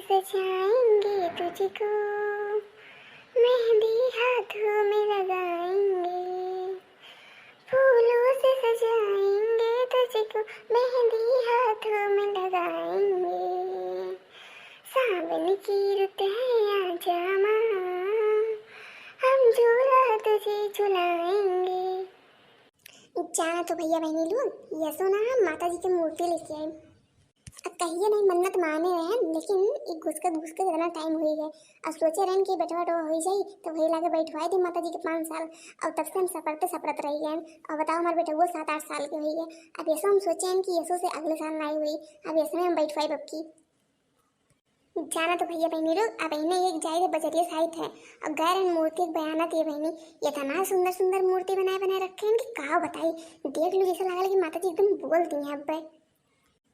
सजाएंगे तुझको, मेहंदी हाथों में लगाएंगे, फूलों से सजाएंगे तुझको, मेहंदी हाथों में लगाएंगे। सावन की रुत है आजा माँ, हम झूला तुझे झुलाएंगे। जाना तो भैया बहनी लोग यसो ना हम माता जी की मूर्ति लेके आए। अब कहिए नहीं मन्नत माने रहे हैं, लेकिन एक घुसकत इतना टाइम हो गया। अब सोचे रहन कि बेटवा हो जाई तो वही लाके बैठवाए दी माता जी के 5 साल। अब तब से हम सपरत रह गए। अब बताओ हमारे बेटा वो 7-8 साल के हो गए। अब ऐसा हम सोचे हैं कि यसो से अगले साल ना हुई, अब ऐसे में हम बैठवाए बबकी। जाना तो भैया बहनी लोग अब इन्हें एक जाए बजरिया साइड है। अब गैर मूर्ति एक बयानत ये बहनी इतना सुंदर सुंदर मूर्ति बनाए रखे हैं कि कहा बताई। देख लो जैसा लगा कि माता जी एकदम बोलती हैं।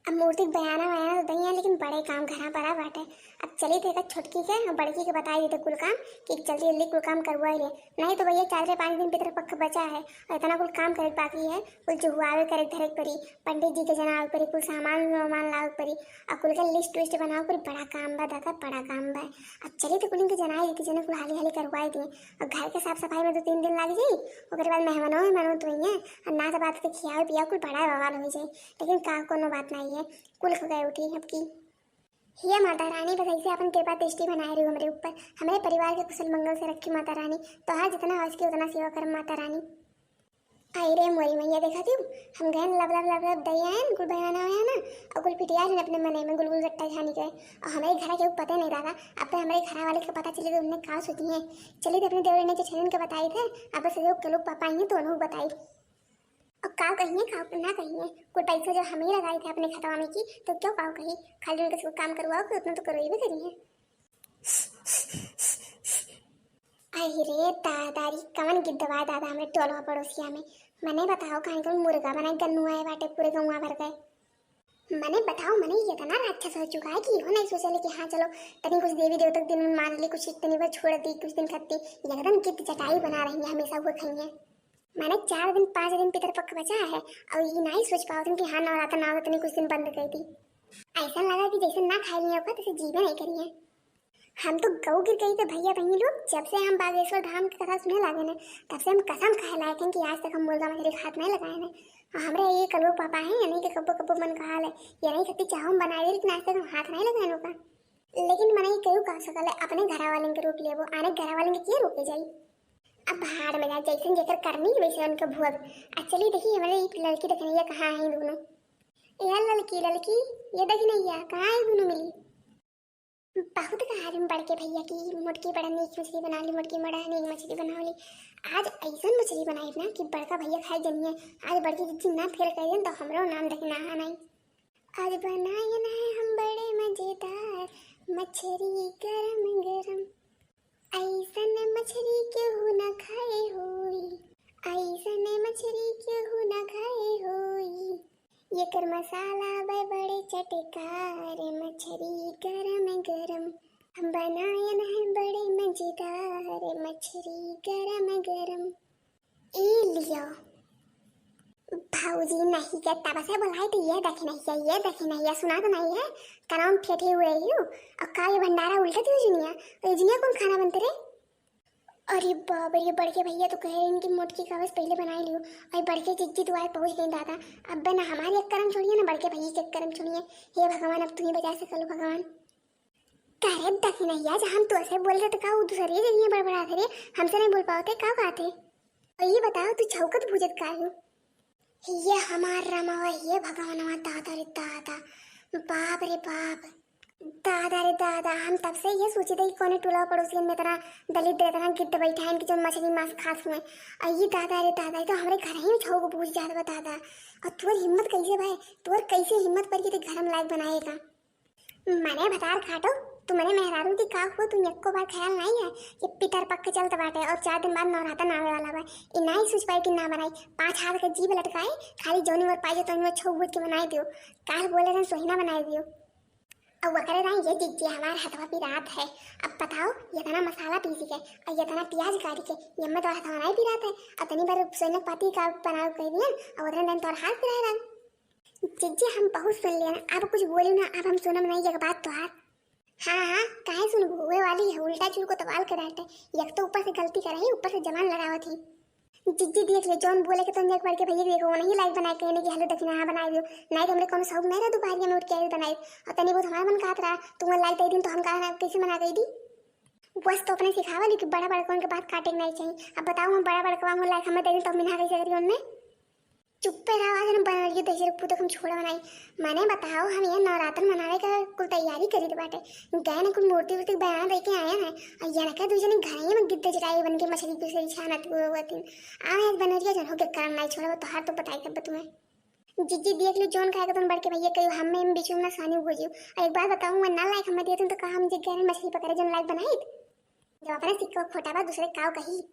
अब मूर्ति बयाना तो दही है, लेकिन बड़े काम घरा पड़ा बाटे। अब चली थे छोटकी के और बड़की के बताई देते कुल काम कि जल्दी जल्दी कुल काम करवा ले, नहीं तो भैया 4-5 दिन भीतर पक्का बचा है और इतना कुल काम करे बाकी है। कुल जो हुआ करे धरे परी, पंडित जी के जनाव परी, कुल सामान लाओ परी और कुल का लिस्ट बनाओ परी। बड़ा काम बा दादा, बड़ा काम बा। अब चली तो कुल इनके जनाई देती जन कुल हाली करवाई दिए। और घर के साफ सफाई में 2-3 दिन लग जाई। उसके बाद मेहमानों तो ही है और ना तो बात खियाओ पिया कुल बड़ा बवाल हो जाए। लेकिन का कोनो बात नहीं है, कुल गए उठी सबकी। हे माता रानी बस ऐसे अपन कृपा दृष्टि बनाए रही हमारे ऊपर, हमारे परिवार के कुशल मंगल से रखी माता रानी। तो हर जितना हो सके उतना सेवा कर माता रानी। आई रे मोरी मैया देखा थी हम गए लब दैया है गुल बनाना हुआ ना और गुल पिटिया अपने मने में गुल गट्टा छानी गए। और हमारे घर के पता नहीं रहा। अब तो हमारे घर वाले को पता चले तो उन्होंने कहा सोची है। चलिए तो अपने देवर ने जो छन के बताई थे अब से लोग पापा आएंगे तो उन्होंने बताई। और काव कहिए काव ना कहिए कोई पैसा जो हम ही लगाए थे अपने खतवा में की तो क्यों काव कही। खाली उनके काम करवाओ कि उतना तो करो भी करिए। आई रे दादारी कवन की दवा दादा हमें टोलवा पड़ोसिया में मने बताओ कहीं को मुर्गा बनाए गन्नू आए बाटे पूरे गौवा भर गए। मने बताओ मने ये इतना राक्षस हो चुका है कि इहो नहीं सोचे कि हाँ चलो तनी कुछ देवी देवता दिन में मान ली कुछ इतनी बार छोड़ दी कुछ दिन खत्ती एकदम कित चटाई बना रही है हमेशा वो खाइए। मैंने 4-5 दिन पितर पक्का बचा है और ये नहीं सोच पाओ तुम कि हाँ नवरात्र ना होता नहीं कुछ दिन बंद कर दी। ऐसा लगा कि जैसे ना खाई नहीं होगा तो जीवे नहीं करिए। हम तो गऊ गिर गई थे भैया बहनी लोग जब से हम बागेश्वर धाम की कथा सुने लगे ने तब से हम कसम खाए लायक हैं कि आज तक हम मुर्गा मछली हाथ नहीं लगाए ने। हमारे ये कलो पापा है या नहीं कि कब्बो मन कहा है या नहीं सकती चाहो हम बनाए लेकिन आज तक हम हाथ नहीं लगाए का। लेकिन मैंने कहीं कह सकल है अपने घर वाले के रोक ले वो आने घर वाले के क्या रोके जाई। अब भाड़ में जैसे जेकर करनी वैसे उनका भुअग। एक्चुअली देखिए हमारे एक लड़की देखनी है कहाँ है दोनों। यार लड़की ये देखी नहीं है कहाँ है दोनों मिली। बहुत कहा हम बढ़ के भैया की मोटकी बड़ा नीक मछली बना ली मोटकी बड़ा नीक मछली बना ली। आज ऐसा मछली बनाई ना कि बड़का भैया खाए जनिए। आज बड़की जितनी ना फेल कर तो हमारा नाम देखना है नहीं। आज बनाए ना हम बड़े मजेदार मछली गरम गरम ऐसन मछली क्यों न खाए होई ऐसन मछली क्यों न खाए होई ये कर मसाला बड़े चटकार मछली गरम गरम हम बनाए है बड़े मजेदार मछली गरम गरम। ए लियो भाऊजी नहीं क्या तब से बोला तो ये देखे नहीं सुना तो नहीं है कनाम फेटे हुए ही हो और का ये भंडारा उल्टा थी जुनिया कौन खाना बनते रे। अरे बाप रे बड़के भैया तो कह रहे इनकी मोटकी कागज पहले बना लियो और बड़के चिज्जी तो आए पहुंच गई दादा। अब ना हमारे एक कर्म छोड़िए ना बड़के भैया के एक कर्म छोड़िए। हे भगवान अब तुम्हें बचा सको भगवान। करे दखी नहीं आज हम तो ऐसे बोल रहे तो का दूसरी जगह बड़बड़ा करे हमसे नहीं बोल पाते का कहते। और ये बताओ तू छौकत भूजत का हूँ ये हमार रमावा ये भगवान दादा रे दादा बाप रे बाप दादा रे दादा। हम तब से ये सोचे थे कि कौन टोला पड़ोसी में तरह दलित तरह गिद्ध बैठा है इनकी जो मछली मांस खास हुए और ये दादा रे दादा तो हमारे घर ही में छो को पूछ जाता दादा। और तुअर हिम्मत कैसे भाई तुअर कैसे हिम्मत पर के घर में लायक बनाएगा। मैंने बतार खाटो तू मैंने मेहरारू की का हुआ तू यक्को बार ख्याल नहीं है कि पितर पक्के चलते बाटे और 4 दिन बाद नवरात्र आने वाला बा। इ नहीं सोच पाई कि ना बनाई 5 हाथ का जीभ लटकाए खाली जोनी और पाई तो इनमें छो बूझ के बनाई दियो काल बोले रहे सोहिना बनाई दियो। अब वो करे रहे ये जिज्जी हमारे हथवा भी रात है। अब बताओ ये तना मसाला पीसी के और ये तना प्याज काटी के ये मैं तो हथवा नहीं भी रात है और तनी बार सोने पाती का बनाओ कह दिया और उधर दिन तो हाथ भी रह जिज्जी हम बहुत सुन लिया अब कुछ बोली ना अब हम सुनम नहीं ये बात तो हार। हाँ हाँ, काहे सुन हुए वाली है, उल्टा चूल को तवाल कर डांटे। एक तो ऊपर से गलती कर रही, ऊपर से जवान लगावा थी। जिद्दी देख ले, जौन बोले कि तुम देख पढ़ के भैया देखो वो नहीं लाइक बनाए कहने की हेलो दक्षिणा हाँ बनाए दियो। नहीं तो हमरे कौन शौक नहीं रहा दोपहरिया में उठ के बनाई, और तनी बहुत हमारा मन काट रहा तुम लाइक दे दिन तो हम कहा कैसे मना गई दी। बस तो अपने सिखावा ली कि बड़ा बड़ा कौन के बात काटे नहीं चाहिए। अब बताओ हम बड़ा बड़ा कवाम लाइक हमें दे दिन तो मिना कैसे करी उनने। चुप पे रहा आज बना रही दही रखू तो हम छोड़ा बनाई। मैंने बताओ हम ये नवरात्र मनाने का कुल तैयारी करी थे बाटे, गए ना कुल मूर्ति वूर्ति बना दे के आया ना, और ये ना दूसरे घर में गिद्दे चटाई बन के मछली की सही छाना हुआ थी। आवे एक बनरिया जन हो के काम नहीं छोड़ा तो हार तो बताई कर तुम्हें। जिज्जी देख लो जोन खाएगा तुम बढ़ के भैया कहियो हम में बीच में ना सानी हो जियो। और एक बात बताऊं मैं ना लाइक हमें देते तो कहा हम जिग गए मछली पकड़े जन लाइक बनाई जब अपना सिक्का खोटा बा दूसरे काव कही।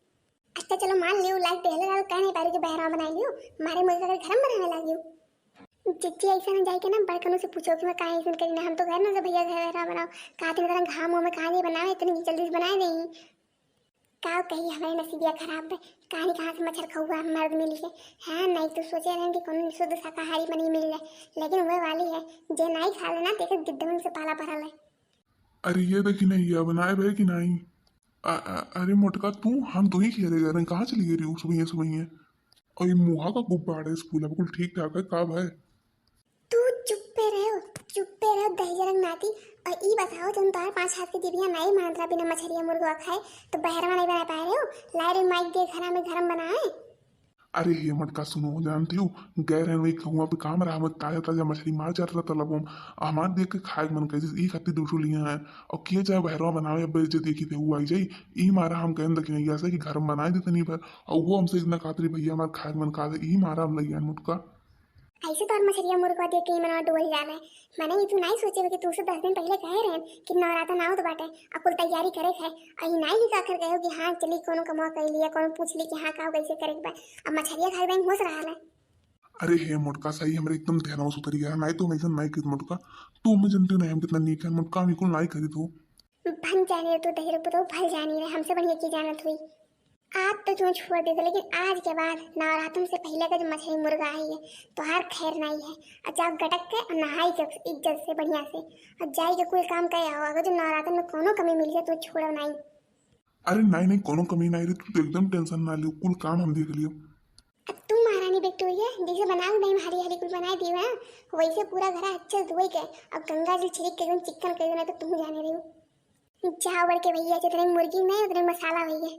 अच्छा चलो मान लियो लाइक पहले लाल कह नहीं पारी के बहरा बना लियो, मारे मुझे अगर घर बनाने लगियो। चिट्ठी ऐसा ना जाए के ना बड़कनों से पूछो कि मैं कहाँ ऐसा करी ना, हम तो घर ना से भैया घर बहरा बनाओ कहा थे तरह घाम में कहाँ नहीं बनावे इतनी जल्दी से बनाए नहीं। काव कही हमारे नसीबिया खराब है, कहानी कहाँ से मच्छर खौआ मर्द मिली है। हाँ नहीं तो सोचे रहे कि कौन शुद्ध शाकाहारी बनी मिल जाए, लेकिन वह वाली है जे नहीं खा लेना देखे गिद्धम से पाला भरल है। अरे ये देखी नहीं ये बनाए भाई कि नहीं। अरे मोटका तू हम तो ही खेले जा रहे हैं, कहाँ चली गई सुबह सुबह। और ये मुहा का गुब्बारा है स्कूल बिल्कुल ठीक ठाक है कब है। तू चुप पे रहो दही जरंग नाती। और ई बताओ तुम तार 5 हाथ की दिबिया नहीं मानता बिना मछरिया मुर्गा खाए तो बहरवा नहीं बना पा रहे हो। लारे माइक दे खाना में गरम बनाए। अरे हे मटका सुनो जानती हूँ गए रहे वही कुआं पे काम रहा मत ताजा ताजा मछली मार जाता रहा तालाबों में। हमार देख के खाए मन कैसे ई खाती दूसरो लिया है और किए चाहे बहरवा बनावे अब जे देखी थे वो आई जाई। ई मारा हम कहने लगे नहीं ऐसा कि घर में बनाए देते नहीं पर और वो हमसे इतना खातरी भैया हमारे खाए मन खा दे ई मारा हम लगी मुटका। ऐसे तो और मछलियां मुर्गा देख के ही मनवा डोल जाना है। मैंने ये तू नहीं सोचे कि तू से 10 दिन पहले कहे रहे कि नवरात्र ना हो तो बाटे अब कुल तैयारी करे है। अही नहीं ही काकर गए हो कि हाँ चली कोनो कमा कर लिया कोनो पूछ ली कि हाँ का कैसे करे बा। अब मछलियां खाए बैंक होश रहा है। अरे हे मुटका सही हमारे एकदम ध्यान से उतर गया नहीं तो मैं ऐसा नहीं करी मुटका। तू हमें जानती नहीं हम कितना नीक है मुटका बिल्कुल नहीं करी तू। भन जाने तो दही तो भल जानी रहे हमसे बढ़िया की जानत हुई। आज तो तुम्हें छोड़ देते लेकिन आज के बाद नवरात्र से पहले का जो मछली मुर्गा आई है तो हर खैर नहीं है। और जाओ गटक के और नहाई के इज्जत से बढ़िया से और जाई के कोई काम करे आओ अगर जो नवरात्र में कोनो कमी मिल जाए तो छोड़ो नहीं। अरे नहीं नहीं कोनो कमी नहीं रही तू तो एकदम टेंशन ना लियो कुल काम हम देख लियो। अब तुम महारानी विक्टोरिया जैसे बनाओ नहीं हरी हरी कुछ बनाए दिए ना वैसे पूरा घर अच्छे धोई के और गंगा जल छिड़क के एकदम चिकन कर देना तो तुम जाने रही हो। जाओ बढ़ के भैया जितने मुर्गी में उतने मसाला भैया।